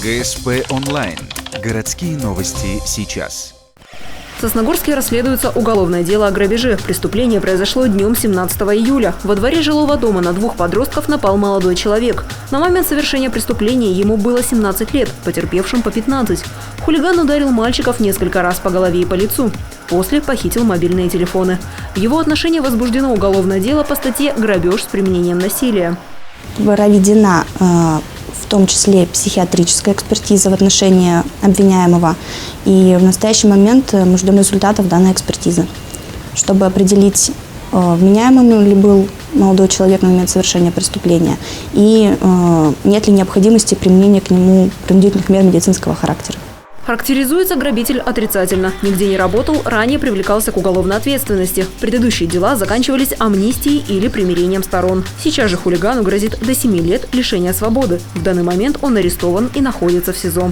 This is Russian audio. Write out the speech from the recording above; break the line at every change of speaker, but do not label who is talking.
ГСП онлайн. Городские новости сейчас.
В Сосногорске расследуется уголовное дело о грабеже. Преступление произошло днем 17 июля. Во дворе жилого дома на двух подростков напал молодой человек. На момент совершения преступления ему было 17 лет, потерпевшим по 15. Хулиган ударил мальчиков несколько раз по голове и по лицу. После похитил мобильные телефоны. В его отношении возбуждено уголовное дело по статье «Грабеж с применением насилия».
Проведена в том числе психиатрическая экспертиза в отношении обвиняемого. И в настоящий момент мы ждем результатов данной экспертизы, чтобы определить, вменяемым ли был молодой человек на момент совершения преступления и нет ли необходимости применения к нему принудительных мер медицинского характера.
Характеризуется грабитель отрицательно. Нигде не работал, ранее привлекался к уголовной ответственности. Предыдущие дела заканчивались амнистией или примирением сторон. Сейчас же хулигану грозит до 7 лет лишения свободы. В данный момент он арестован и находится в СИЗО.